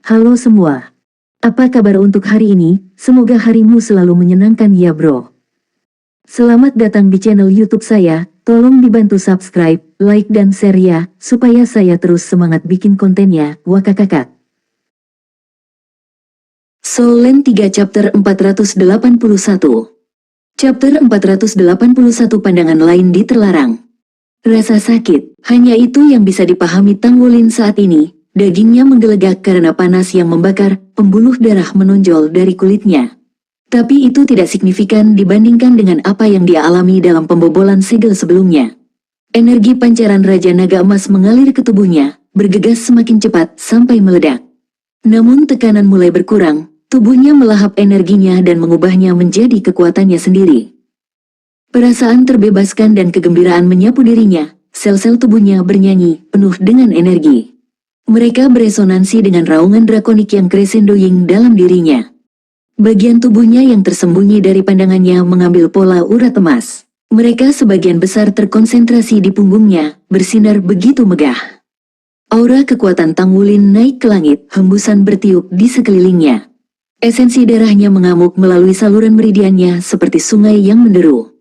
Halo semua. Apa kabar untuk hari ini? Semoga harimu selalu menyenangkan ya bro. Selamat datang di channel YouTube saya. Tolong dibantu subscribe, like dan share ya, supaya saya terus semangat bikin kontennya. Wakakakak. Soul Land 3 Chapter 481. Chapter 481 Pandangan Lain di Terlarang. Rasa sakit, hanya itu yang bisa dipahami Tang Wulin saat ini. Dagingnya menggelegak karena panas yang membakar, pembuluh darah menonjol dari kulitnya. Tapi itu tidak signifikan dibandingkan dengan apa yang dia alami dalam pembobolan segel sebelumnya. Energi pancaran Raja Naga Emas mengalir ke tubuhnya, bergegas semakin cepat sampai meledak. Namun tekanan mulai berkurang, tubuhnya melahap energinya dan mengubahnya menjadi kekuatannya sendiri. Perasaan terbebaskan dan kegembiraan menyapu dirinya, sel-sel tubuhnya bernyanyi, penuh dengan energi. Mereka beresonansi dengan raungan drakonik yang crescendoing dalam dirinya. Bagian tubuhnya yang tersembunyi dari pandangannya mengambil pola urat emas. Mereka sebagian besar terkonsentrasi di punggungnya, bersinar begitu megah. Aura kekuatan Tang Wulin naik ke langit, hembusan bertiup di sekelilingnya. Esensi darahnya mengamuk melalui saluran meridiannya seperti sungai yang menderu.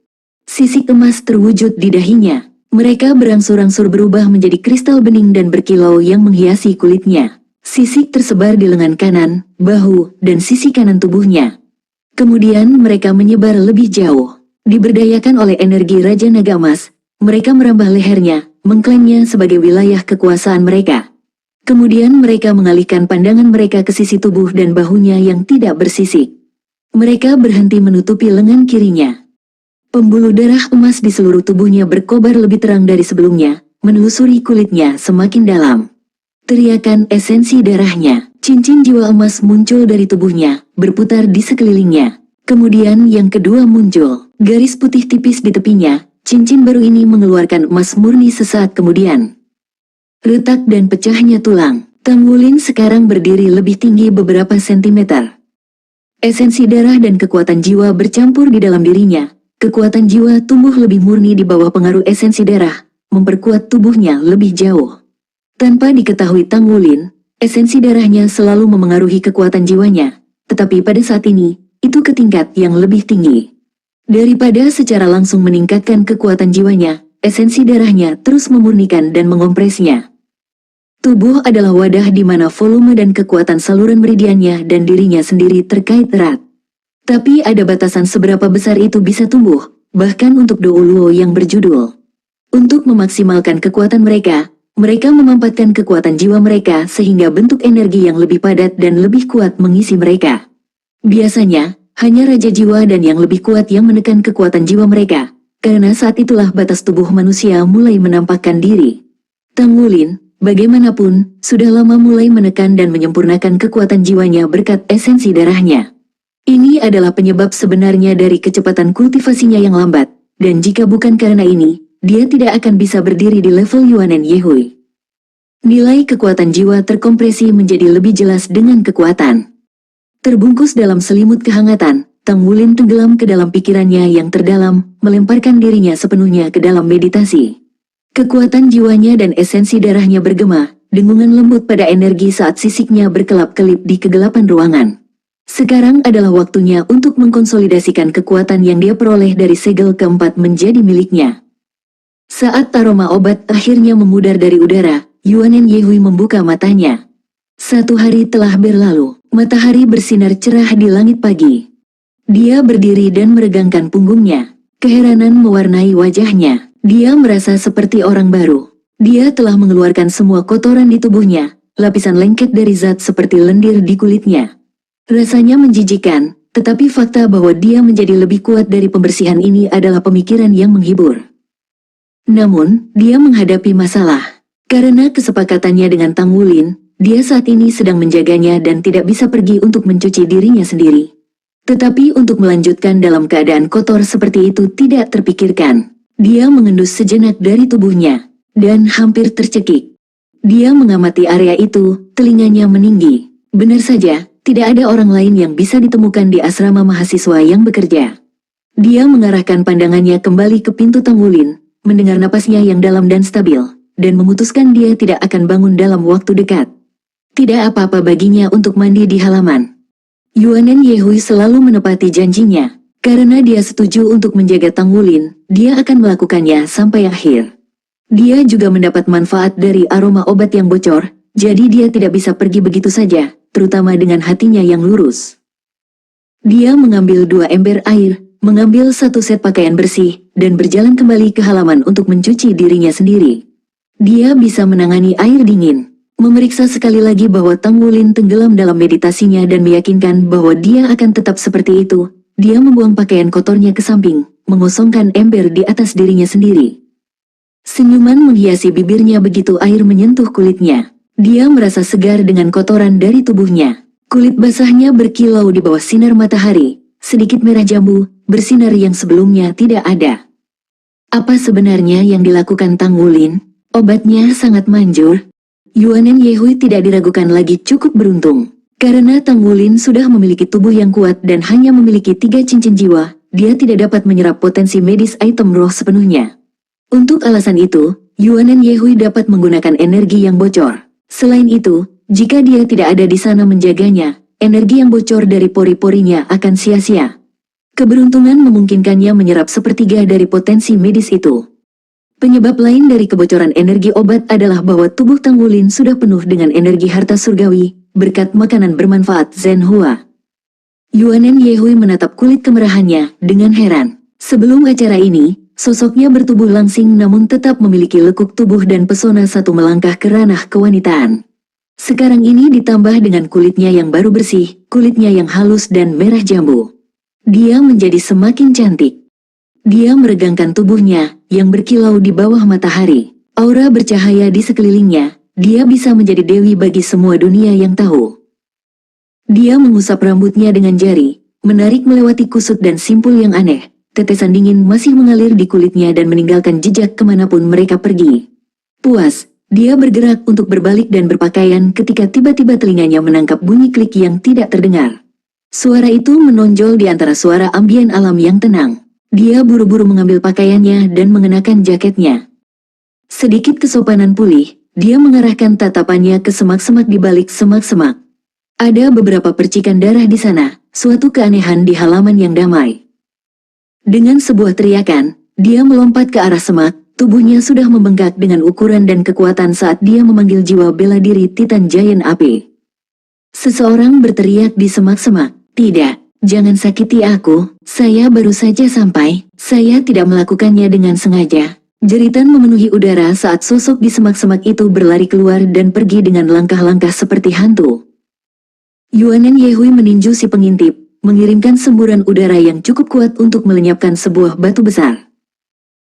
Sisik emas terwujud di dahinya. Mereka berangsur-angsur berubah menjadi kristal bening dan berkilau yang menghiasi kulitnya. Sisik tersebar di lengan kanan, bahu, dan sisi kanan tubuhnya. Kemudian mereka menyebar lebih jauh. Diberdayakan oleh energi Raja Naga Emas, mereka merambah lehernya, mengklaimnya sebagai wilayah kekuasaan mereka. Kemudian mereka mengalihkan pandangan mereka ke sisi tubuh dan bahunya yang tidak bersisik. Mereka berhenti menutupi lengan kirinya. Pembuluh darah emas di seluruh tubuhnya berkobar lebih terang dari sebelumnya, menelusuri kulitnya semakin dalam. Teriakan esensi darahnya, cincin jiwa emas muncul dari tubuhnya, berputar di sekelilingnya. Kemudian yang kedua muncul, garis putih tipis di tepinya, cincin baru ini mengeluarkan emas murni sesaat kemudian. Retak dan pecahnya tulang, Tang Wulin sekarang berdiri lebih tinggi beberapa sentimeter. Esensi darah dan kekuatan jiwa bercampur di dalam dirinya. Kekuatan jiwa tumbuh lebih murni di bawah pengaruh esensi darah, memperkuat tubuhnya lebih jauh. Tanpa diketahui Tang Wulin, esensi darahnya selalu memengaruhi kekuatan jiwanya, tetapi pada saat ini, itu ke tingkat yang lebih tinggi. Daripada secara langsung meningkatkan kekuatan jiwanya, esensi darahnya terus memurnikan dan mengompresnya. Tubuh adalah wadah di mana volume dan kekuatan saluran meridiannya dan dirinya sendiri terkait erat. Tapi ada batasan seberapa besar itu bisa tumbuh, bahkan untuk Douluo yang berjudul. Untuk memaksimalkan kekuatan mereka, mereka memampatkan kekuatan jiwa mereka sehingga bentuk energi yang lebih padat dan lebih kuat mengisi mereka. Biasanya, hanya Raja Jiwa dan yang lebih kuat yang menekan kekuatan jiwa mereka, karena saat itulah batas tubuh manusia mulai menampakkan diri. Tang Wulin, bagaimanapun, sudah lama mulai menekan dan menyempurnakan kekuatan jiwanya berkat esensi darahnya. Ini adalah penyebab sebenarnya dari kecepatan kultivasinya yang lambat, dan jika bukan karena ini, dia tidak akan bisa berdiri di level Yuanen Yehui. Nilai kekuatan jiwa terkompresi menjadi lebih jelas dengan kekuatan. Terbungkus dalam selimut kehangatan, Tang Wulin tenggelam ke dalam pikirannya yang terdalam, melemparkan dirinya sepenuhnya ke dalam meditasi. Kekuatan jiwanya dan esensi darahnya bergema, dengungan lembut pada energi saat sisiknya berkelap-kelip di kegelapan ruangan. Sekarang adalah waktunya untuk mengkonsolidasikan kekuatan yang dia peroleh dari segel keempat menjadi miliknya. Saat aroma obat akhirnya memudar dari udara, Yuanen Yehui membuka matanya. 1 hari telah berlalu, matahari bersinar cerah di langit pagi. Dia berdiri dan meregangkan punggungnya. Keheranan mewarnai wajahnya. Dia merasa seperti orang baru. Dia telah mengeluarkan semua kotoran di tubuhnya, lapisan lengket dari zat seperti lendir di kulitnya. Rasanya menjijikan, tetapi fakta bahwa dia menjadi lebih kuat dari pembersihan ini adalah pemikiran yang menghibur. Namun, dia menghadapi masalah. Karena kesepakatannya dengan Tang Wulin, dia saat ini sedang menjaganya dan tidak bisa pergi untuk mencuci dirinya sendiri. Tetapi untuk melanjutkan dalam keadaan kotor seperti itu tidak terpikirkan. Dia mengendus sejenak dari tubuhnya, dan hampir tercekik. Dia mengamati area itu, telinganya meninggi. Benar saja, tidak ada orang lain yang bisa ditemukan di asrama mahasiswa yang bekerja. Dia mengarahkan pandangannya kembali ke pintu Tang Wulin, mendengar napasnya yang dalam dan stabil, dan memutuskan dia tidak akan bangun dalam waktu dekat. Tidak apa-apa baginya untuk mandi di halaman. Yuanen Yehui selalu menepati janjinya. Karena dia setuju untuk menjaga Tang Wulin, dia akan melakukannya sampai akhir. Dia juga mendapat manfaat dari aroma obat yang bocor, jadi dia tidak bisa pergi begitu saja, terutama dengan hatinya yang lurus. Dia mengambil 2 ember air, mengambil 1 set pakaian bersih, dan berjalan kembali ke halaman untuk mencuci dirinya sendiri. Dia bisa menangani air dingin. Memeriksa sekali lagi bahwa Tang Wulin tenggelam dalam meditasinya dan meyakinkan bahwa dia akan tetap seperti itu. Dia membuang pakaian kotornya ke samping, mengosongkan ember di atas dirinya sendiri. Senyuman menghiasi bibirnya begitu air menyentuh kulitnya. Dia merasa segar dengan kotoran dari tubuhnya. Kulit basahnya berkilau di bawah sinar matahari, sedikit merah jambu, bersinar yang sebelumnya tidak ada. Apa sebenarnya yang dilakukan Tang Wulin? Obatnya sangat manjur. Yuanen Yehui tidak diragukan lagi cukup beruntung. Karena Tang Wulin sudah memiliki tubuh yang kuat dan hanya memiliki 3 cincin jiwa, dia tidak dapat menyerap potensi medis item roh sepenuhnya. Untuk alasan itu, Yuanen Yehui dapat menggunakan energi yang bocor. Selain itu, jika dia tidak ada di sana menjaganya, energi yang bocor dari pori-porinya akan sia-sia. Keberuntungan memungkinkannya menyerap sepertiga dari potensi medis itu. Penyebab lain dari kebocoran energi obat adalah bahwa tubuh Tang Wulin sudah penuh dengan energi harta surgawi, berkat makanan bermanfaat Zhen Hua. Yuanen Yehui menatap kulit kemerahannya dengan heran. Sebelum acara ini, sosoknya bertubuh langsing namun tetap memiliki lekuk tubuh dan pesona satu melangkah ke ranah kewanitaan. Sekarang ini ditambah dengan kulitnya yang baru bersih, kulitnya yang halus dan merah jambu. Dia menjadi semakin cantik. Dia meregangkan tubuhnya, yang berkilau di bawah matahari. Aura bercahaya di sekelilingnya, dia bisa menjadi dewi bagi semua dunia yang tahu. Dia mengusap rambutnya dengan jari, menarik melewati kusut dan simpul yang aneh. Tetesan dingin masih mengalir di kulitnya dan meninggalkan jejak kemanapun mereka pergi. Puas, dia bergerak untuk berbalik dan berpakaian ketika tiba-tiba telinganya menangkap bunyi klik yang tidak terdengar. Suara itu menonjol di antara suara ambien alam yang tenang. Dia buru-buru mengambil pakaiannya dan mengenakan jaketnya. Sedikit kesopanan pulih, dia mengarahkan tatapannya ke semak-semak di balik semak-semak. Ada beberapa percikan darah di sana, suatu keanehan di halaman yang damai. Dengan sebuah teriakan, dia melompat ke arah semak, tubuhnya sudah membengkak dengan ukuran dan kekuatan saat dia memanggil jiwa bela diri Titan Giant api. Seseorang berteriak di semak-semak, "Tidak! Jangan sakiti aku, saya baru saja sampai, saya tidak melakukannya dengan sengaja." Jeritan memenuhi udara saat sosok di semak-semak itu berlari keluar dan pergi dengan langkah-langkah seperti hantu. Yuanen Yehui meninju si pengintip, mengirimkan semburan udara yang cukup kuat untuk melenyapkan sebuah batu besar.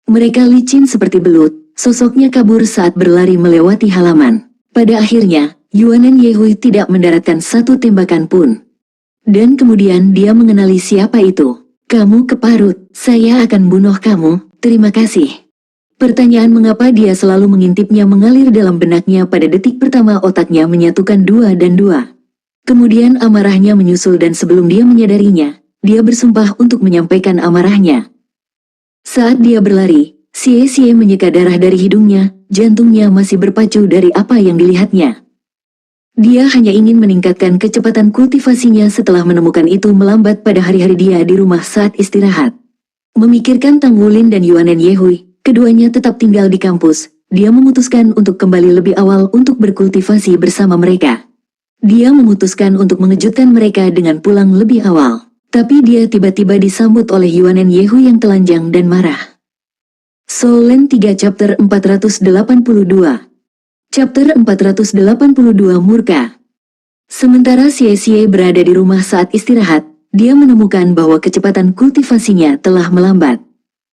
Mereka licin seperti belut, sosoknya kabur saat berlari melewati halaman. Pada akhirnya, Yuanen Yehui tidak mendaratkan satu tembakan pun. Dan kemudian dia mengenali siapa itu. "Kamu keparut, saya akan bunuh kamu, terima kasih." Pertanyaan mengapa dia selalu mengintipnya mengalir dalam benaknya pada detik pertama otaknya menyatukan 2 dan 2. Kemudian amarahnya menyusul dan sebelum dia menyadarinya, dia bersumpah untuk menyampaikan amarahnya. Saat dia berlari, Sie-Sie menyeka darah dari hidungnya, jantungnya masih berpacu dari apa yang dilihatnya. Dia hanya ingin meningkatkan kecepatan kultivasinya setelah menemukan itu melambat pada hari-hari dia di rumah saat istirahat. Memikirkan Tang Wulin dan Yuanen Yehui, keduanya tetap tinggal di kampus. Dia memutuskan untuk kembali lebih awal untuk berkultivasi bersama mereka. Dia memutuskan untuk mengejutkan mereka dengan pulang lebih awal. Tapi dia tiba-tiba disambut oleh Yuanen Yehui yang telanjang dan marah. Soul Land 3 Chapter 482. Chapter 482 Murka. Sementara Sie-Sie berada di rumah saat istirahat, dia menemukan bahwa kecepatan kultivasinya telah melambat.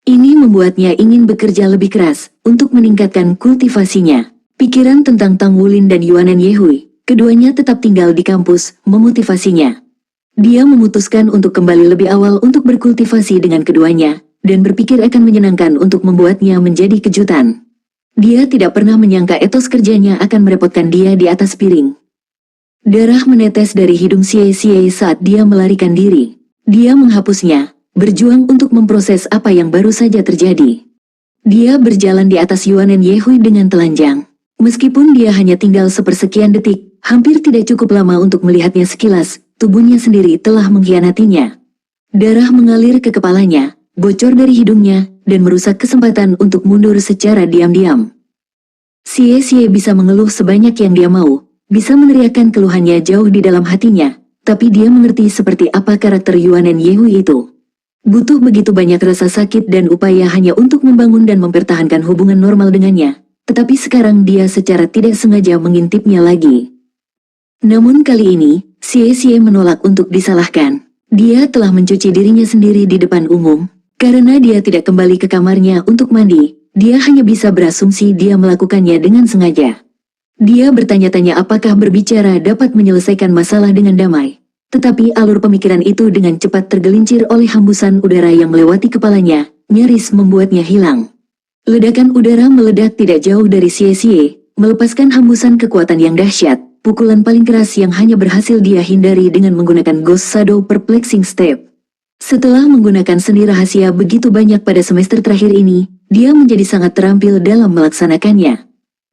Ini membuatnya ingin bekerja lebih keras untuk meningkatkan kultivasinya. Pikiran tentang Tang Wulin dan Yuanen Yehui, keduanya tetap tinggal di kampus, memotivasinya. Dia memutuskan untuk kembali lebih awal untuk berkultivasi dengan keduanya, dan berpikir akan menyenangkan untuk membuatnya menjadi kejutan. Dia tidak pernah menyangka etos kerjanya akan merepotkan dia di atas piring. Darah menetes dari hidung Sie-Sie saat dia melarikan diri. Dia menghapusnya, berjuang untuk memproses apa yang baru saja terjadi. Dia berjalan di atas Yuanen Yehui dengan telanjang. Meskipun dia hanya tinggal sepersekian detik, hampir tidak cukup lama untuk melihatnya sekilas, tubuhnya sendiri telah mengkhianatinya. Darah mengalir ke kepalanya, bocor dari hidungnya, dan merusak kesempatan untuk mundur secara diam-diam. Xie bisa mengeluh sebanyak yang dia mau, bisa meneriakkan keluhannya jauh di dalam hatinya, tapi dia mengerti seperti apa karakter Yuanen Yehui itu. Butuh begitu banyak rasa sakit dan upaya hanya untuk membangun dan mempertahankan hubungan normal dengannya, tetapi sekarang dia secara tidak sengaja mengintipnya lagi. Namun kali ini, Xie menolak untuk disalahkan. Dia telah mencuci dirinya sendiri di depan umum. Karena dia tidak kembali ke kamarnya untuk mandi, dia hanya bisa berasumsi dia melakukannya dengan sengaja. Dia bertanya-tanya apakah berbicara dapat menyelesaikan masalah dengan damai. Tetapi alur pemikiran itu dengan cepat tergelincir oleh hembusan udara yang melewati kepalanya, nyaris membuatnya hilang. Ledakan udara meledak tidak jauh dari Xie, melepaskan hembusan kekuatan yang dahsyat. Pukulan paling keras yang hanya berhasil dia hindari dengan menggunakan Ghost Shadow Perplexing Step. Setelah menggunakan seni rahasia begitu banyak pada semester terakhir ini, dia menjadi sangat terampil dalam melaksanakannya.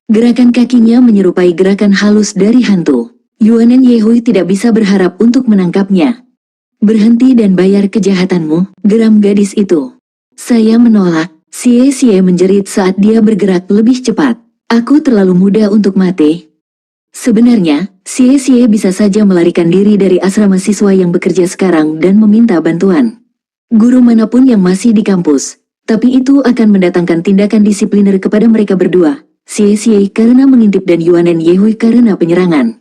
Gerakan kakinya menyerupai gerakan halus dari hantu. Yuanen Yehui tidak bisa berharap untuk menangkapnya. Berhenti dan bayar kejahatanmu, geram gadis itu. Saya menolak, Xie menjerit saat dia bergerak lebih cepat. Aku terlalu muda untuk mati. Sebenarnya, Xie bisa saja melarikan diri dari asrama siswa yang bekerja sekarang dan meminta bantuan guru manapun yang masih di kampus, tapi itu akan mendatangkan tindakan disipliner kepada mereka berdua, Xie karena mengintip dan Yuanen Yehui karena penyerangan.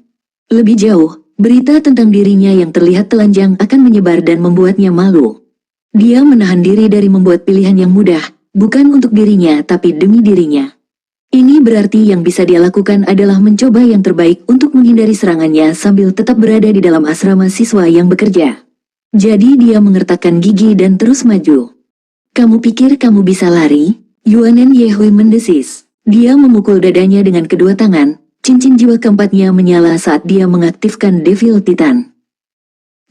Lebih jauh, berita tentang dirinya yang terlihat telanjang akan menyebar dan membuatnya malu. Dia menahan diri dari membuat pilihan yang mudah, bukan untuk dirinya tapi demi dirinya. Ini berarti yang bisa dia lakukan adalah mencoba yang terbaik untuk menghindari serangannya sambil tetap berada di dalam asrama siswa yang bekerja. Jadi dia mengertakkan gigi dan terus maju. Kamu pikir kamu bisa lari? Yuanen Yehui mendesis. Dia memukul dadanya dengan kedua tangan, cincin jiwa keempatnya menyala saat dia mengaktifkan Devil Titan.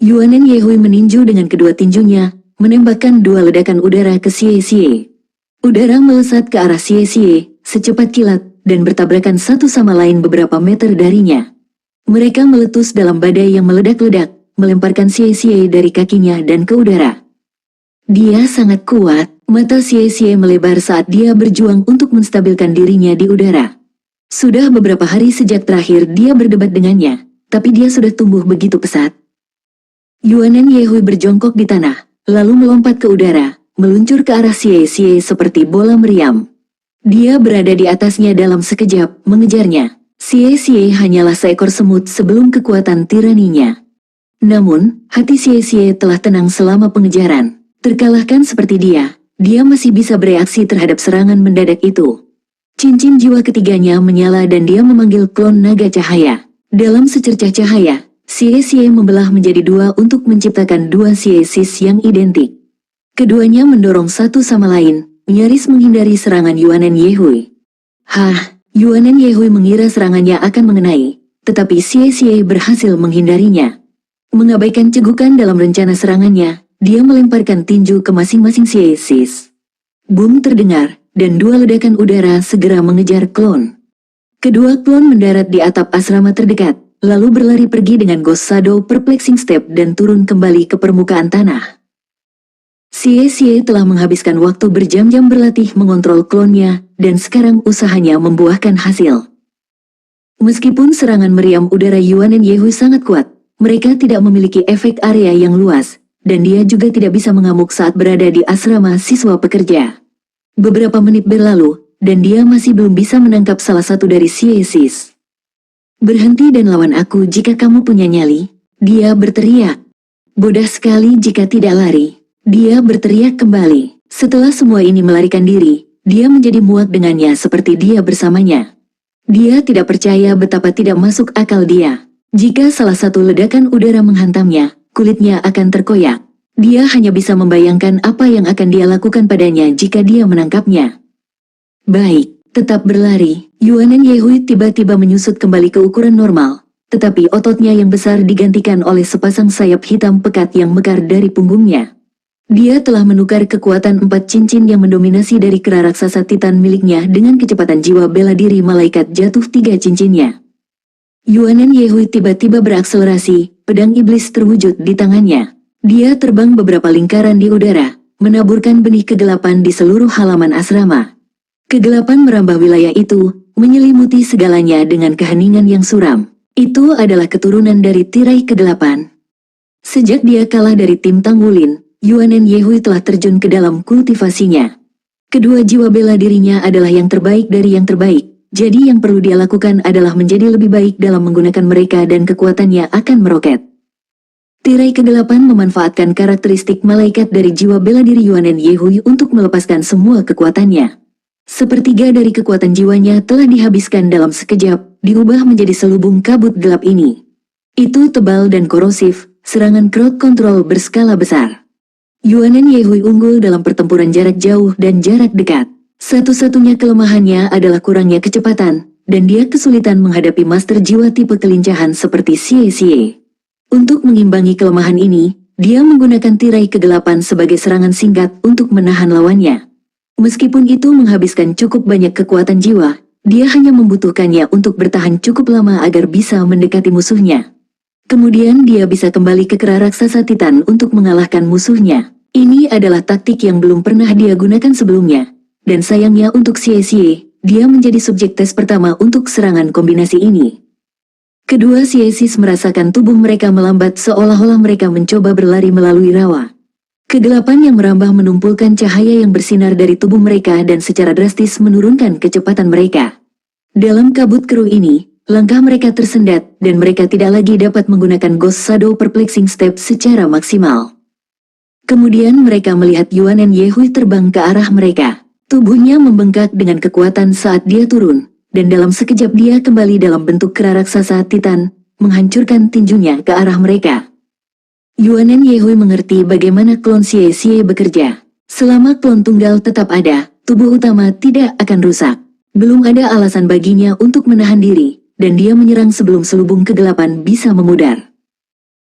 Yuanen Yehui meninju dengan kedua tinjunya, menembakkan dua ledakan udara ke Xie. Udara melesat ke arah Xie secepat kilat, dan bertabrakan satu sama lain beberapa meter darinya. Mereka meletus dalam badai yang meledak-ledak, melemparkan Xie dari kakinya dan ke udara. Dia sangat kuat, mata Xie melebar saat dia berjuang untuk menstabilkan dirinya di udara. Sudah beberapa hari sejak terakhir dia berdebat dengannya, tapi dia sudah tumbuh begitu pesat. Yuanen Yehui berjongkok di tanah, lalu melompat ke udara, meluncur ke arah Xie seperti bola meriam. Dia berada di atasnya dalam sekejap, mengejarnya. Xie hanyalah seekor semut sebelum kekuatan tiraninya. Namun, hati Xie telah tenang selama pengejaran. Terkalahkan seperti dia masih bisa bereaksi terhadap serangan mendadak itu. Cincin jiwa ketiganya menyala dan dia memanggil klon naga cahaya. Dalam secercah cahaya, Xie membelah menjadi dua untuk menciptakan dua Xiesis yang identik. Keduanya mendorong satu sama lain, nyaris menghindari serangan Yuanen Yehui. Yuanen Yehui mengira serangannya akan mengenai, tetapi Xie berhasil menghindarinya. Mengabaikan cegukan dalam rencana serangannya, dia melemparkan tinju ke masing-masing Xiesis. Boom terdengar, dan dua ledakan udara segera mengejar klon. Kedua klon mendarat di atap asrama terdekat, lalu berlari pergi dengan Ghost Shadow Perplexing Step dan turun kembali ke permukaan tanah. Xie telah menghabiskan waktu berjam-jam berlatih mengontrol klonnya, dan sekarang usahanya membuahkan hasil. Meskipun serangan meriam udara Yuanen Yehui sangat kuat, mereka tidak memiliki efek area yang luas, dan dia juga tidak bisa mengamuk saat berada di asrama siswa pekerja. Beberapa menit berlalu, dan dia masih belum bisa menangkap salah satu dari Xiesis. Berhenti dan lawan aku jika kamu punya nyali, dia berteriak. Bodoh sekali jika tidak lari. Dia berteriak kembali. Setelah semua ini melarikan diri, dia menjadi muak dengannya seperti dia bersamanya. Dia tidak percaya betapa tidak masuk akal dia. Jika salah satu ledakan udara menghantamnya, kulitnya akan terkoyak. Dia hanya bisa membayangkan apa yang akan dia lakukan padanya jika dia menangkapnya. Baik, tetap berlari. Yuanen Yehui tiba-tiba menyusut kembali ke ukuran normal, tetapi ototnya yang besar digantikan oleh sepasang sayap hitam pekat yang mekar dari punggungnya. Dia telah menukar kekuatan 4 cincin yang mendominasi dari kera raksasa Titan miliknya dengan kecepatan jiwa bela diri malaikat jatuh 3 cincinnya. Yuanen Yehui tiba-tiba berakselerasi, pedang iblis terwujud di tangannya. Dia terbang beberapa lingkaran di udara, menaburkan benih kegelapan di seluruh halaman asrama. Kegelapan merambah wilayah itu, menyelimuti segalanya dengan keheningan yang suram. Itu adalah keturunan dari tirai kegelapan. Sejak dia kalah dari tim Tang Wulin, Yuanen Yehui telah terjun ke dalam kultivasinya. Kedua jiwa bela dirinya adalah yang terbaik dari yang terbaik, jadi yang perlu dia lakukan adalah menjadi lebih baik dalam menggunakan mereka dan kekuatannya akan meroket. Tirai kegelapan memanfaatkan karakteristik malaikat dari jiwa bela diri Yuanen Yehui untuk melepaskan semua kekuatannya. Sepertiga dari kekuatan jiwanya telah dihabiskan dalam sekejap, diubah menjadi selubung kabut gelap ini. Itu tebal dan korosif, serangan crowd control berskala besar. Yuanen Yehui unggul dalam pertempuran jarak jauh dan jarak dekat. Satu-satunya kelemahannya adalah kurangnya kecepatan, dan dia kesulitan menghadapi master jiwa tipe kelincahan seperti Xie Xie. Untuk mengimbangi kelemahan ini, dia menggunakan tirai kegelapan sebagai serangan singkat untuk menahan lawannya. Meskipun itu menghabiskan cukup banyak kekuatan jiwa, dia hanya membutuhkannya untuk bertahan cukup lama agar bisa mendekati musuhnya. Kemudian dia bisa kembali ke kera raksasa Titan untuk mengalahkan musuhnya. Ini adalah taktik yang belum pernah dia gunakan sebelumnya. Dan sayangnya untuk Xie Xie, dia menjadi subjek tes pertama untuk serangan kombinasi ini. Kedua Xiesis merasakan tubuh mereka melambat seolah-olah mereka mencoba berlari melalui rawa. Kegelapan yang merambah menumpulkan cahaya yang bersinar dari tubuh mereka dan secara drastis menurunkan kecepatan mereka. Dalam kabut keruh ini, langkah mereka tersendat dan mereka tidak lagi dapat menggunakan Ghost Shadow Perplexing Step secara maksimal. Kemudian mereka melihat Yuanen Yehui terbang ke arah mereka. Tubuhnya membengkak dengan kekuatan saat dia turun, dan dalam sekejap dia kembali dalam bentuk kera raksasa Titan, menghancurkan tinjunya ke arah mereka. Yuanen Yehui mengerti bagaimana klon Xie Xie bekerja. Selama klon tunggal tetap ada, tubuh utama tidak akan rusak. Belum ada alasan baginya untuk menahan diri, dan dia menyerang sebelum selubung kegelapan bisa memudar.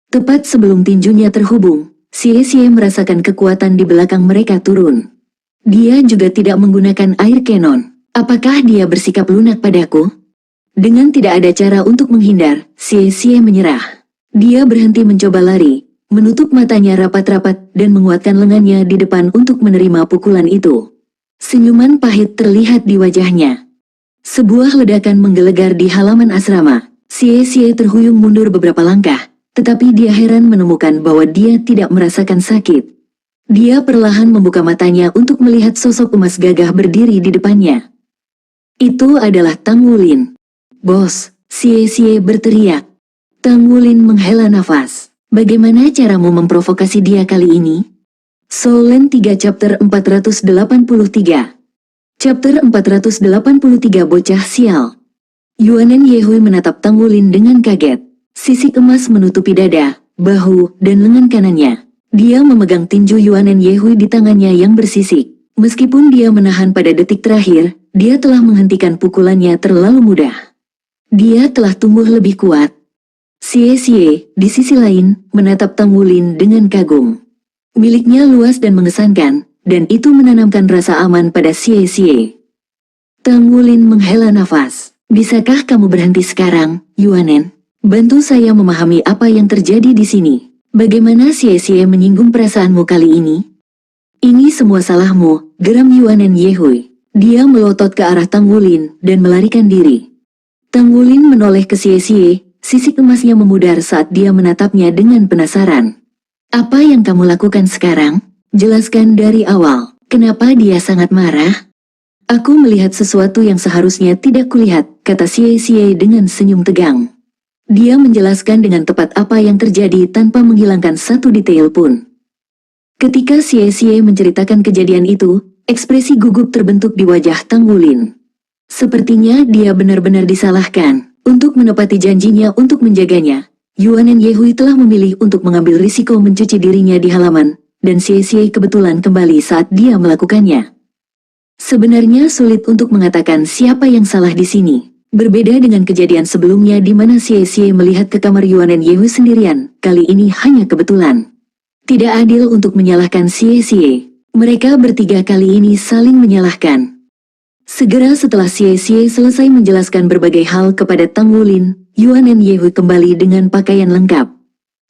Tepat sebelum tinjunya terhubung, Xie Xie merasakan kekuatan di belakang mereka turun. Dia juga tidak menggunakan air cannon. Apakah dia bersikap lunak padaku? Dengan tidak ada cara untuk menghindar, Xie Xie menyerah. Dia berhenti mencoba lari, menutup matanya rapat-rapat dan menguatkan lengannya di depan untuk menerima pukulan itu. Senyuman pahit terlihat di wajahnya. Sebuah ledakan menggelegar di halaman asrama. Xie Xie terhuyung mundur beberapa langkah, tetapi dia heran menemukan bahwa dia tidak merasakan sakit. Dia perlahan membuka matanya untuk melihat sosok emas gagah berdiri di depannya. Itu adalah Tang Wulin. "Bos," Xie Xie berteriak. Tang Wulin menghela nafas. "Bagaimana caramu memprovokasi dia kali ini?" Soul 3 Chapter 483. Chapter 483 Bocah Sial. Yuanen Yehui menatap Tang Wulin dengan kaget. Sisik emas menutupi dada, bahu, dan lengan kanannya. Dia memegang tinju Yuanen Yehui di tangannya yang bersisik. Meskipun dia menahan pada detik terakhir, dia telah menghentikan pukulannya terlalu mudah. Dia telah tumbuh lebih kuat. Xie Xie, di sisi lain, menatap Tang Wulin dengan kagum. Miliknya luas dan mengesankan, dan itu menanamkan rasa aman pada Xie Xie. Tang Wulin menghela nafas. "Bisakah kamu berhenti sekarang, Yuanen? Bantu saya memahami apa yang terjadi di sini. Bagaimana Xie Xie menyinggung perasaanmu kali ini?" "Ini semua salahmu," geram Yuanen Yehui. Dia melotot ke arah Tang Wulin dan melarikan diri. Tang Wulin menoleh ke Xie Xie, sisik emasnya memudar saat dia menatapnya dengan penasaran. "Apa yang kamu lakukan sekarang? Jelaskan dari awal. Kenapa dia sangat marah?" "Aku melihat sesuatu yang seharusnya tidak kulihat," kata Xie Xie dengan senyum tegang. Dia menjelaskan dengan tepat apa yang terjadi tanpa menghilangkan satu detail pun. Ketika Xie Xie menceritakan kejadian itu, ekspresi gugup terbentuk di wajah Tang Wulin. Sepertinya dia benar-benar disalahkan. Untuk menepati janjinya untuk menjaganya, Yuanen Yehui telah memilih untuk mengambil risiko mencuci dirinya di halaman, dan Xie Xie kebetulan kembali saat dia melakukannya. Sebenarnya sulit untuk mengatakan siapa yang salah di sini. Berbeda dengan kejadian sebelumnya di mana Xie Xie melihat ke kamar Yuanen Yehui sendirian, kali ini hanya kebetulan. Tidak adil untuk menyalahkan Xie Xie. Mereka bertiga kali ini saling menyalahkan. Segera setelah Xie Xie selesai menjelaskan berbagai hal kepada Tang Wulin, Yuanen Yehui kembali dengan pakaian lengkap.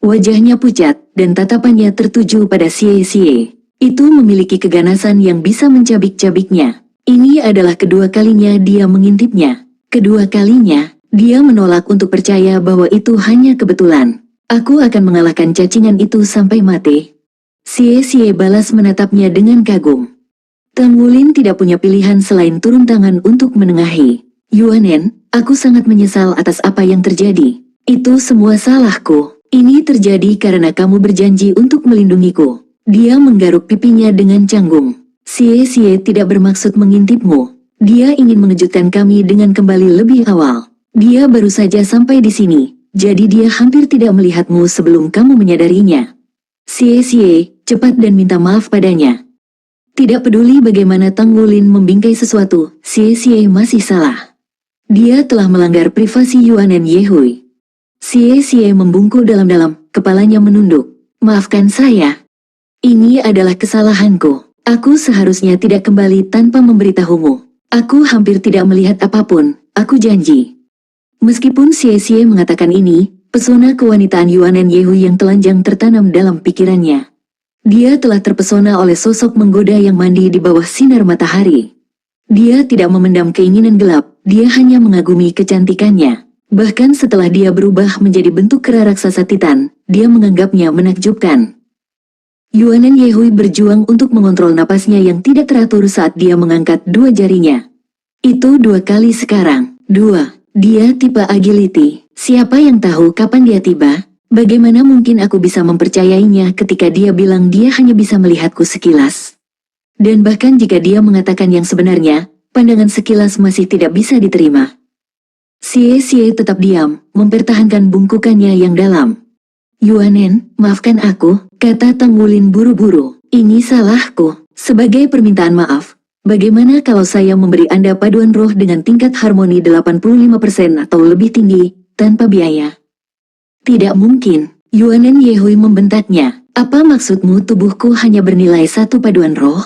Wajahnya pucat, dan tatapannya tertuju pada Xie Xie. Itu memiliki keganasan yang bisa mencabik-cabiknya. Ini adalah kedua kalinya dia mengintipnya. Kedua kalinya, dia menolak untuk percaya bahwa itu hanya kebetulan. Aku akan mengalahkan cacingan itu sampai mati. Xie Xie balas menatapnya dengan kagum. Tang Wulin tidak punya pilihan selain turun tangan untuk menengahi. Yuanen, aku sangat menyesal atas apa yang terjadi. Itu semua salahku. Ini terjadi karena kamu berjanji untuk melindungiku. Dia menggaruk pipinya dengan canggung. Xie Xie tidak bermaksud mengintipmu. Dia ingin mengejutkan kami dengan kembali lebih awal. Dia baru saja sampai di sini, jadi dia hampir tidak melihatmu sebelum kamu menyadarinya. Xie Xie, cepat dan minta maaf padanya. Tidak peduli bagaimana Tang Wulin membingkai sesuatu, Xie Xie masih salah. Dia telah melanggar privasi Yuanen Yehui. Xie Xie membungkuk dalam-dalam, kepalanya menunduk. Maafkan saya. Ini adalah kesalahanku. Aku seharusnya tidak kembali tanpa memberitahumu. Aku hampir tidak melihat apapun, aku janji. Meskipun Xie Xie mengatakan ini, pesona kewanitaan Yuanen Yehui yang telanjang tertanam dalam pikirannya. Dia telah terpesona oleh sosok menggoda yang mandi di bawah sinar matahari. Dia tidak memendam keinginan gelap, dia hanya mengagumi kecantikannya. Bahkan setelah dia berubah menjadi bentuk kera raksasa Titan, dia menganggapnya menakjubkan. Yuanen Yehui berjuang untuk mengontrol napasnya yang tidak teratur saat dia mengangkat dua jarinya. Itu 2 kali sekarang. 2. Dia tipe agility. Siapa yang tahu kapan dia tiba? Bagaimana mungkin aku bisa mempercayainya ketika dia bilang dia hanya bisa melihatku sekilas? Dan bahkan jika dia mengatakan yang sebenarnya, pandangan sekilas masih tidak bisa diterima. Xie Xie tetap diam, mempertahankan bungkukannya yang dalam. Yuanen, maafkan aku, kata Tang Wulin buru-buru. Ini salahku. Sebagai permintaan maaf, bagaimana kalau saya memberi Anda paduan roh dengan tingkat harmoni 85% atau lebih tinggi, tanpa biaya? Tidak mungkin, Yuanen Yehui membentaknya. Apa maksudmu tubuhku hanya bernilai 1 paduan roh?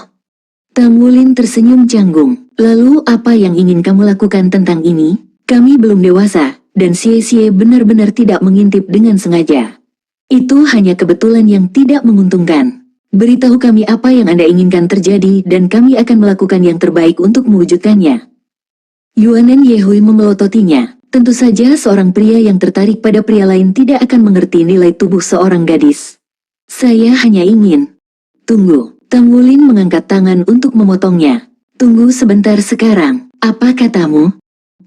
Tang Wulin tersenyum canggung. Lalu apa yang ingin kamu lakukan tentang ini? Kami belum dewasa, dan Xie Xie benar-benar tidak mengintip dengan sengaja. Itu hanya kebetulan yang tidak menguntungkan. Beritahu kami apa yang Anda inginkan terjadi dan kami akan melakukan yang terbaik untuk mewujudkannya. Yuanen Yehui memelototinya. Tentu saja seorang pria yang tertarik pada pria lain tidak akan mengerti nilai tubuh seorang gadis. Saya hanya ingin... Tunggu, Tang Wulin mengangkat tangan untuk memotongnya. Tunggu sebentar sekarang, apa katamu?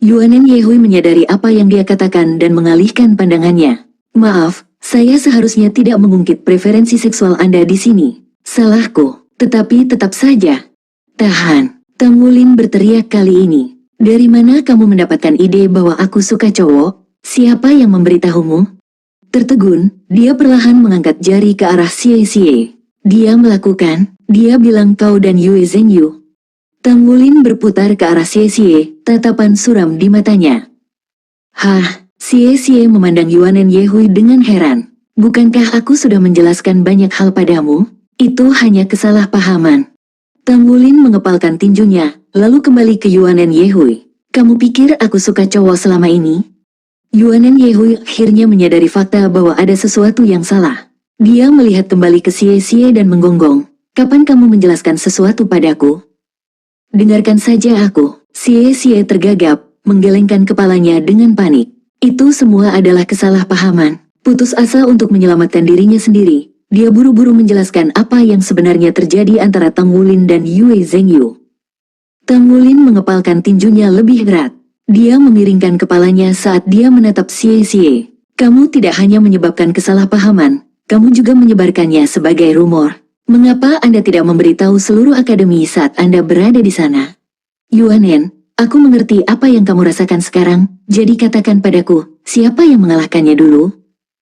Yuanen Yehui menyadari apa yang dia katakan dan mengalihkan pandangannya. Maaf, saya seharusnya tidak mengungkit preferensi seksual Anda di sini. Salahku, tetapi tetap saja. Tahan, Tang Wulin berteriak kali ini. Dari mana kamu mendapatkan ide bahwa aku suka cowok? Siapa yang memberitahumu? Tertegun, dia perlahan mengangkat jari ke arah Xie Xie. Dia bilang kau dan Yue Zhengyu. Tang Wulin berputar ke arah Xie Xie, tatapan suram di matanya. Hah, Xie Xie memandang Yuanen Yehui dengan heran. Bukankah aku sudah menjelaskan banyak hal padamu? Itu hanya kesalahpahaman. Tang Wulin mengepalkan tinjunya, lalu kembali ke Yuanen Yehui. Kamu pikir aku suka cowok selama ini? Yuanen Yehui akhirnya menyadari fakta bahwa ada sesuatu yang salah. Dia melihat kembali ke Xie Xie dan menggonggong. Kapan kamu menjelaskan sesuatu padaku? Dengarkan saja aku. Xie Xie tergagap, menggelengkan kepalanya dengan panik. Itu semua adalah kesalahpahaman. Putus asa untuk menyelamatkan dirinya sendiri, dia buru-buru menjelaskan apa yang sebenarnya terjadi antara Tang Wulin dan Yue Zhengyu. Tang Wulin mengepalkan tinjunya lebih erat. Dia memiringkan kepalanya saat dia menatap Xie Xie. Kamu tidak hanya menyebabkan kesalahpahaman, kamu juga menyebarkannya sebagai rumor. Mengapa Anda tidak memberitahu seluruh akademi saat Anda berada di sana? Yuanen, aku mengerti apa yang kamu rasakan sekarang, jadi katakan padaku, siapa yang mengalahkannya dulu?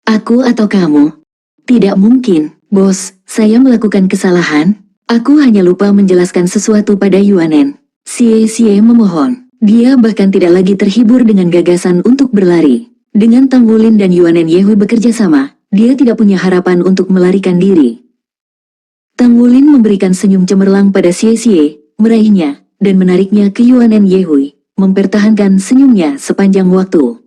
Aku atau kamu? Tidak mungkin, bos, saya melakukan kesalahan. Aku hanya lupa menjelaskan sesuatu pada Yuanen. Xie Xie memohon. Dia bahkan tidak lagi terhibur dengan gagasan untuk berlari. Dengan Tang Wulin dan Yuanen Yehui bekerja sama, dia tidak punya harapan untuk melarikan diri. Tang Wulin memberikan senyum cemerlang pada Xie Xie, meraihnya, dan menariknya ke Yuanen Yehui, mempertahankan senyumnya sepanjang waktu.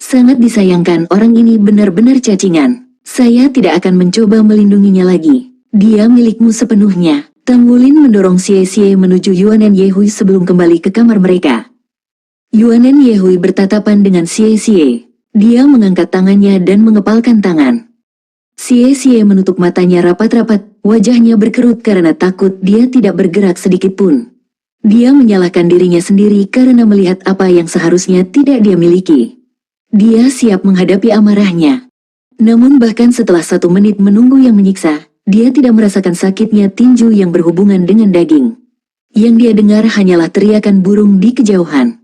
Sangat disayangkan, orang ini benar-benar cacingan. Saya tidak akan mencoba melindunginya lagi. Dia milikmu sepenuhnya. Tang Wulin mendorong Xie Xie menuju Yuanen Yehui sebelum kembali ke kamar mereka. Yuanen Yehui bertatapan dengan Xie Xie. Dia mengangkat tangannya dan mengepalkan tangan. Xie Xie menutup matanya rapat-rapat, wajahnya berkerut karena takut. Dia tidak bergerak sedikit pun. Dia menyalahkan dirinya sendiri karena melihat apa yang seharusnya tidak dia miliki. Dia siap menghadapi amarahnya. Namun bahkan setelah 1 menit menunggu yang menyiksa, dia tidak merasakan sakitnya tinju yang berhubungan dengan daging. Yang dia dengar hanyalah teriakan burung di kejauhan.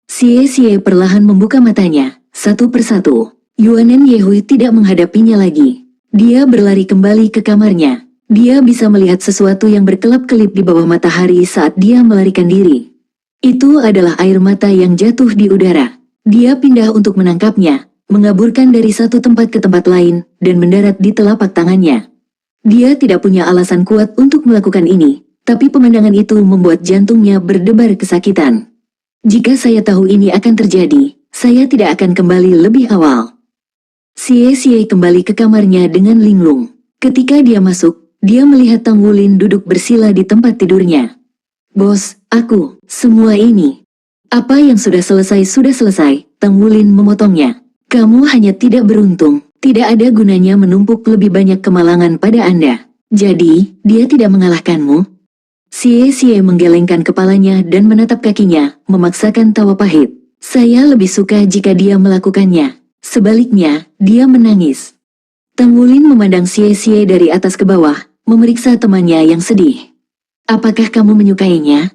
Xie Xie perlahan membuka matanya, satu persatu. Yuanen Yehui tidak menghadapinya lagi. Dia berlari kembali ke kamarnya. Dia bisa melihat sesuatu yang berkelap-kelip di bawah matahari saat dia melarikan diri. Itu adalah air mata yang jatuh di udara. Dia pindah untuk menangkapnya, mengaburkan dari satu tempat ke tempat lain, dan mendarat di telapak tangannya. Dia tidak punya alasan kuat untuk melakukan ini, tapi pemandangan itu membuat jantungnya berdebar kesakitan. Jika saya tahu ini akan terjadi, saya tidak akan kembali lebih awal. Xie Xie kembali ke kamarnya dengan linglung. Ketika dia masuk, dia melihat Tang Wulin duduk bersila di tempat tidurnya. Bos, semua ini. Apa yang sudah selesai, Tang Wulin memotongnya. Kamu hanya tidak beruntung, tidak ada gunanya menumpuk lebih banyak kemalangan pada Anda. Jadi, dia tidak mengalahkanmu? Xie Xie menggelengkan kepalanya dan menatap kakinya, memaksakan tawa pahit. Saya lebih suka jika dia melakukannya. Sebaliknya, dia menangis. Tang Wulin memandang Xie Xie dari atas ke bawah, memeriksa temannya yang sedih. Apakah kamu menyukainya?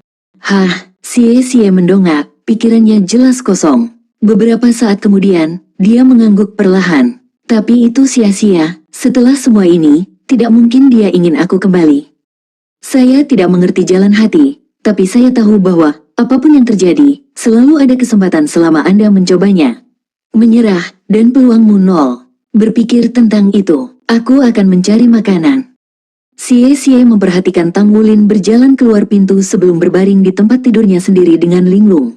Xie Xie mendongak, pikirannya jelas kosong. Beberapa saat kemudian, dia mengangguk perlahan. Tapi itu sia-sia, setelah semua ini, tidak mungkin dia ingin aku kembali. Saya tidak mengerti jalan hati, tapi saya tahu bahwa, apapun yang terjadi, selalu ada kesempatan selama Anda mencobanya. Menyerah, dan peluangmu nol. Berpikir tentang itu, aku akan mencari makanan. Xie Xie memperhatikan Tang Wulin berjalan keluar pintu sebelum berbaring di tempat tidurnya sendiri dengan linglung.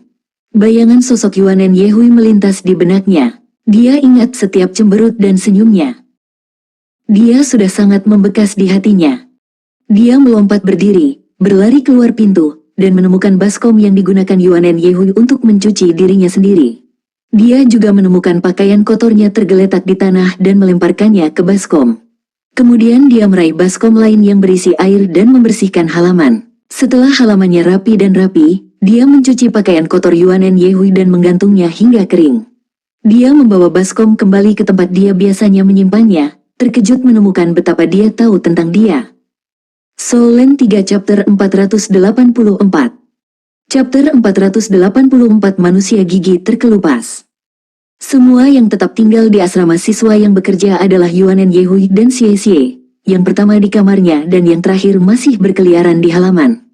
Bayangan sosok Yuanen Yehui melintas di benaknya. Dia ingat setiap cemberut dan senyumnya. Dia sudah sangat membekas di hatinya. Dia melompat berdiri, berlari keluar pintu, dan menemukan baskom yang digunakan Yuanen Yehui untuk mencuci dirinya sendiri. Dia juga menemukan pakaian kotornya tergeletak di tanah dan melemparkannya ke baskom. Kemudian dia meraih baskom lain yang berisi air dan membersihkan halaman. Setelah halamannya rapi dan rapi, dia mencuci pakaian kotor Yuanen Yehui dan menggantungnya hingga kering. Dia membawa baskom kembali ke tempat dia biasanya menyimpannya, terkejut menemukan betapa dia tahu tentang dia. Soul Land 3 Chapter 484. Chapter 484 Manusia Gigi Terkelupas. Semua yang tetap tinggal di asrama siswa yang bekerja adalah Yuanen Yehui dan Xie Xie, yang pertama di kamarnya dan yang terakhir masih berkeliaran di halaman.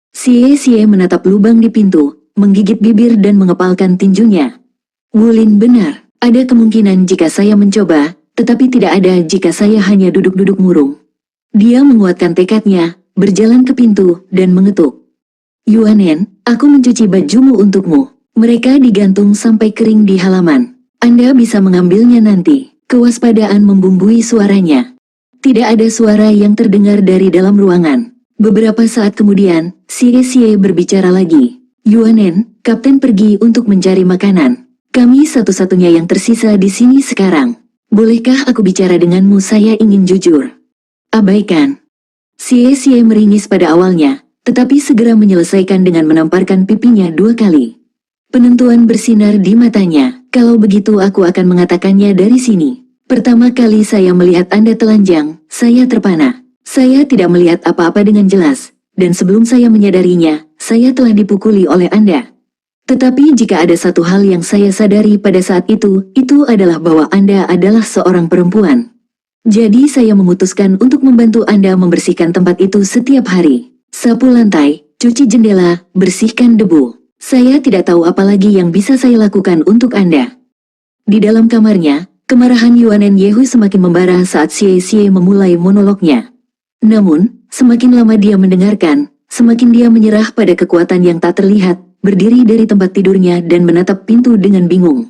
Xie Xie menatap lubang di pintu, menggigit bibir dan mengepalkan tinjunya. Wulin benar, ada kemungkinan jika saya mencoba, tetapi tidak ada jika saya hanya duduk-duduk murung. Dia menguatkan tekadnya, berjalan ke pintu, dan mengetuk. Yuanen, aku mencuci bajumu untukmu. Mereka digantung sampai kering di halaman. Anda bisa mengambilnya nanti. Kewaspadaan membumbui suaranya. Tidak ada suara yang terdengar dari dalam ruangan. Beberapa saat kemudian, Xie Xie berbicara lagi. Yuanen, Kapten pergi untuk mencari makanan. Kami satu-satunya yang tersisa di sini sekarang. Bolehkah aku bicara denganmu? Saya ingin jujur. Abaikan. Xie Xie meringis pada awalnya, tetapi segera menyelesaikan dengan menamparkan pipinya 2 kali. Penentuan bersinar di matanya. Kalau begitu aku akan mengatakannya dari sini. Pertama kali saya melihat Anda telanjang, saya terpana. Saya tidak melihat apa-apa dengan jelas, dan sebelum saya menyadarinya, saya telah dipukuli oleh Anda. Tetapi jika ada satu hal yang saya sadari pada saat itu adalah bahwa Anda adalah seorang perempuan. Jadi saya memutuskan untuk membantu Anda membersihkan tempat itu setiap hari. Sapu lantai, cuci jendela, bersihkan debu. Saya tidak tahu apa lagi yang bisa saya lakukan untuk Anda. Di dalam kamarnya, kemarahan Yuanen Yehui semakin membara saat Xie Xie memulai monolognya. Namun, semakin lama dia mendengarkan, semakin dia menyerah pada kekuatan yang tak terlihat, berdiri dari tempat tidurnya dan menatap pintu dengan bingung.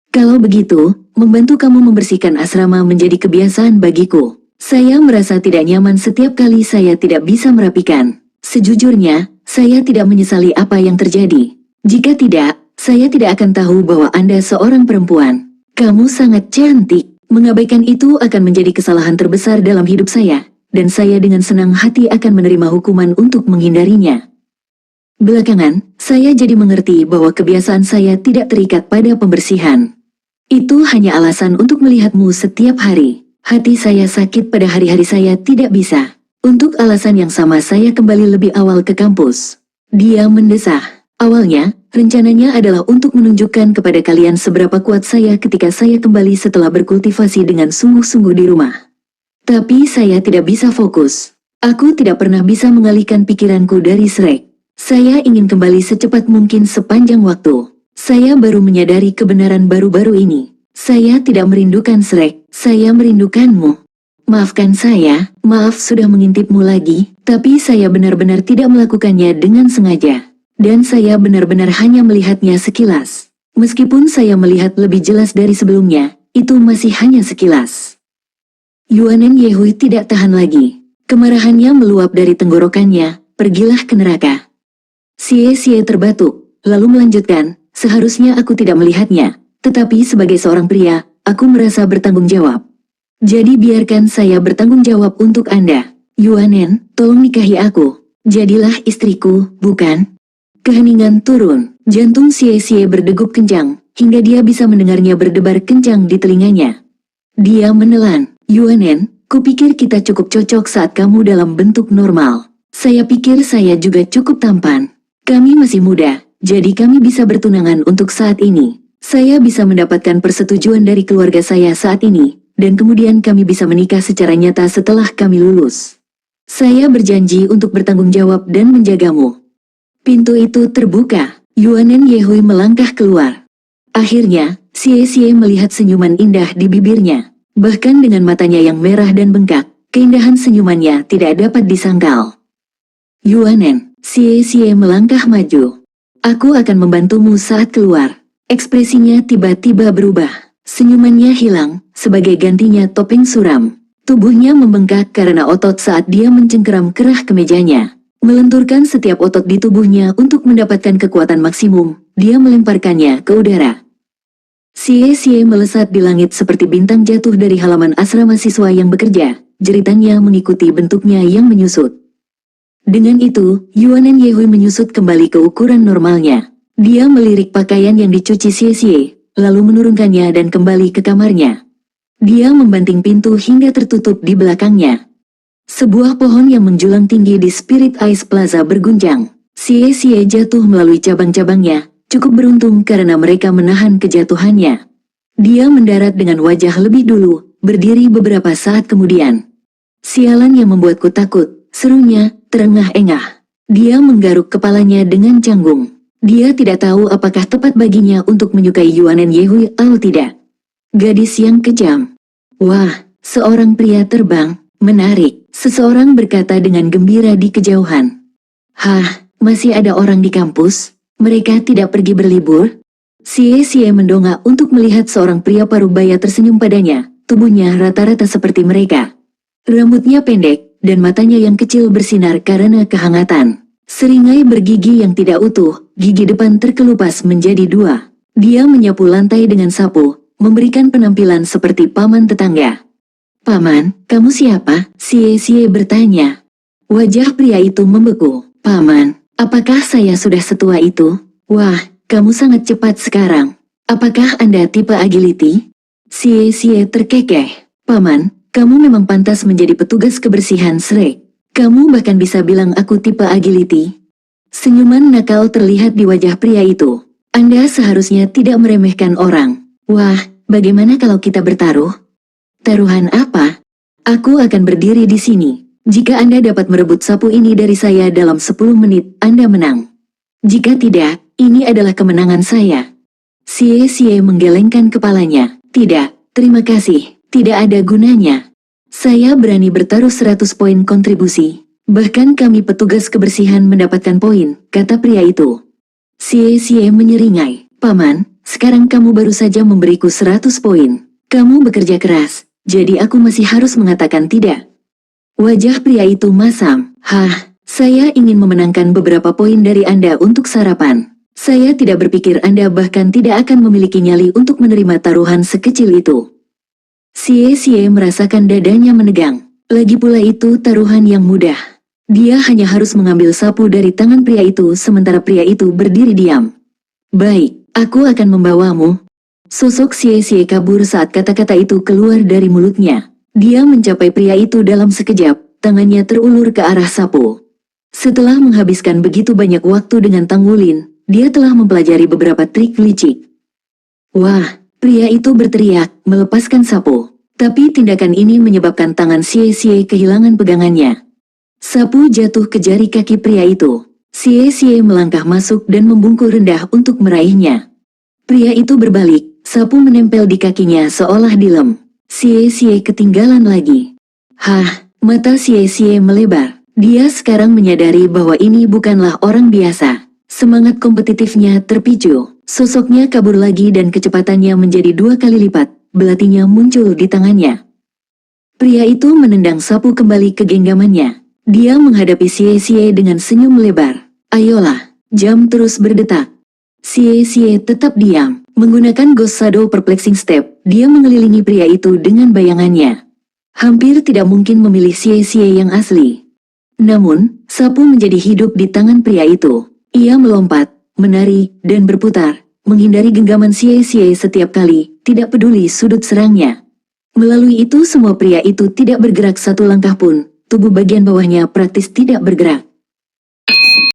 Kalau begitu, membantu kamu membersihkan asrama menjadi kebiasaan bagiku. Saya merasa tidak nyaman setiap kali saya tidak bisa merapikan. Sejujurnya, saya tidak menyesali apa yang terjadi. Jika tidak, saya tidak akan tahu bahwa Anda seorang perempuan. Kamu sangat cantik. Mengabaikan itu akan menjadi kesalahan terbesar dalam hidup saya, dan saya dengan senang hati akan menerima hukuman untuk menghindarinya. Belakangan, saya jadi mengerti bahwa kebiasaan saya tidak terikat pada pembersihan. Itu hanya alasan untuk melihatmu setiap hari. Hati saya sakit pada hari-hari saya tidak bisa. Untuk alasan yang sama saya kembali lebih awal ke kampus. Dia mendesah. Awalnya, rencananya adalah untuk menunjukkan kepada kalian seberapa kuat saya ketika saya kembali setelah berkultivasi dengan sungguh-sungguh di rumah. Tapi saya tidak bisa fokus. Aku tidak pernah bisa mengalihkan pikiranku dari Shrek. Saya ingin kembali secepat mungkin sepanjang waktu. Saya baru menyadari kebenaran baru-baru ini. Saya tidak merindukan Shrek, saya merindukanmu. Maafkan saya, maaf sudah mengintipmu lagi, tapi saya benar-benar tidak melakukannya dengan sengaja. Dan saya benar-benar hanya melihatnya sekilas. Meskipun saya melihat lebih jelas dari sebelumnya, itu masih hanya sekilas. Yuanen Yehui tidak tahan lagi. Kemarahannya meluap dari tenggorokannya, pergilah ke neraka. Xie terbatuk, lalu melanjutkan, seharusnya aku tidak melihatnya, tetapi sebagai seorang pria, aku merasa bertanggung jawab. Jadi biarkan saya bertanggung jawab untuk Anda. Yuanen, tolong nikahi aku. Jadilah istriku, bukan? Keheningan turun, jantung Xie berdegup kencang, hingga dia bisa mendengarnya berdebar kencang di telinganya. Dia menelan, Yuanen, kupikir kita cukup cocok saat kamu dalam bentuk normal. Saya pikir saya juga cukup tampan. Kami masih muda, jadi kami bisa bertunangan untuk saat ini. Saya bisa mendapatkan persetujuan dari keluarga saya saat ini, dan kemudian kami bisa menikah secara nyata setelah kami lulus. Saya berjanji untuk bertanggung jawab dan menjagamu. Pintu itu terbuka, Yuanen Yehui melangkah keluar. Akhirnya, Xie melihat senyuman indah di bibirnya. Bahkan dengan matanya yang merah dan bengkak, keindahan senyumannya tidak dapat disangkal. Yuanen, Xie melangkah maju. Aku akan membantumu saat keluar. Ekspresinya tiba-tiba berubah. Senyumannya hilang, sebagai gantinya topeng suram. Tubuhnya membengkak karena otot saat dia mencengkeram kerah kemejanya. Melenturkan setiap otot di tubuhnya untuk mendapatkan kekuatan maksimum, dia melemparkannya ke udara. Xie melesat di langit seperti bintang jatuh dari halaman asrama siswa yang bekerja, jeritannya mengikuti bentuknya yang menyusut. Dengan itu, Yuanen Yehui menyusut kembali ke ukuran normalnya. Dia melirik pakaian yang dicuci Xie, lalu menurunkannya dan kembali ke kamarnya. Dia membanting pintu hingga tertutup di belakangnya. Sebuah pohon yang menjulang tinggi di Spirit Ice Plaza berguncang. Xie jatuh melalui cabang-cabangnya, cukup beruntung karena mereka menahan kejatuhannya. Dia mendarat dengan wajah lebih dulu, berdiri beberapa saat kemudian. Sialan yang membuatku takut, serunya, terengah-engah. Dia menggaruk kepalanya dengan canggung. Dia tidak tahu apakah tepat baginya untuk menyukai Yuanen Yehui atau tidak. Gadis yang kejam. Wah, seorang pria terbang, menarik. Seseorang berkata dengan gembira di kejauhan. Hah, masih ada orang di kampus? Mereka tidak pergi berlibur? Xie mendongak untuk melihat seorang pria parubaya tersenyum padanya, tubuhnya rata-rata seperti mereka. Rambutnya pendek, dan matanya yang kecil bersinar karena kehangatan. Seringai bergigi yang tidak utuh, gigi depan terkelupas menjadi dua. Dia menyapu lantai dengan sapu, memberikan penampilan seperti paman tetangga. Paman, kamu siapa? Xie bertanya. Wajah pria itu membeku. Paman, apakah saya sudah setua itu? Wah, kamu sangat cepat sekarang. Apakah Anda tipe agility? Xie terkekeh. Paman, kamu memang pantas menjadi petugas kebersihan Shrek. Kamu bahkan bisa bilang aku tipe agility. Senyuman nakal terlihat di wajah pria itu. Anda seharusnya tidak meremehkan orang. Wah, bagaimana kalau kita bertaruh? Taruhan apa? Aku akan berdiri di sini. Jika Anda dapat merebut sapu ini dari saya dalam 10 menit, Anda menang. Jika tidak, ini adalah kemenangan saya. Xie menggelengkan kepalanya. Tidak, terima kasih. Tidak ada gunanya. Saya berani bertaruh 100 poin kontribusi. Bahkan kami petugas kebersihan mendapatkan poin, kata pria itu. Xie menyeringai. Paman, Sekarang kamu baru saja memberiku 100 poin. Kamu bekerja keras, jadi aku masih harus mengatakan tidak. Wajah pria itu masam. Hah, saya ingin memenangkan beberapa poin dari Anda untuk sarapan. Saya tidak berpikir Anda bahkan tidak akan memiliki nyali untuk menerima taruhan sekecil itu. Xie merasakan dadanya menegang. Lagi pula itu taruhan yang mudah. Dia hanya harus mengambil sapu dari tangan pria itu sementara pria itu berdiri diam. Baik, aku akan membawamu. Sosok Xie kabur saat kata-kata itu keluar dari mulutnya. Dia mencapai pria itu dalam sekejap, tangannya terulur ke arah sapu. Setelah menghabiskan begitu banyak waktu dengan Tang Wulin, dia telah mempelajari beberapa trik licik. Wah, pria itu berteriak, melepaskan sapu. Tapi tindakan ini menyebabkan tangan Xie kehilangan pegangannya. Sapu jatuh ke jari kaki pria itu. Xie melangkah masuk dan membungkuk rendah untuk meraihnya. Pria itu berbalik, sapu menempel di kakinya seolah dilem. Xie ketinggalan lagi. Hah, mata Xie melebar. Dia sekarang menyadari bahwa ini bukanlah orang biasa. Semangat kompetitifnya terpicu. Sosoknya kabur lagi dan kecepatannya menjadi 2 kali lipat. Belatinya muncul di tangannya. Pria itu menendang sapu kembali ke genggamannya. Dia menghadapi Xie dengan senyum lebar. Ayolah, jam terus berdetak. Xie tetap diam. Menggunakan Ghost Shadow Perplexing Step, dia mengelilingi pria itu dengan bayangannya. Hampir tidak mungkin memilih Xie yang asli. Namun, sapu menjadi hidup di tangan pria itu. Ia melompat, menari, dan berputar, menghindari genggaman Xie setiap kali, tidak peduli sudut serangnya. Melalui itu semua pria itu tidak bergerak satu langkah pun. Tubuh bagian bawahnya praktis tidak bergerak.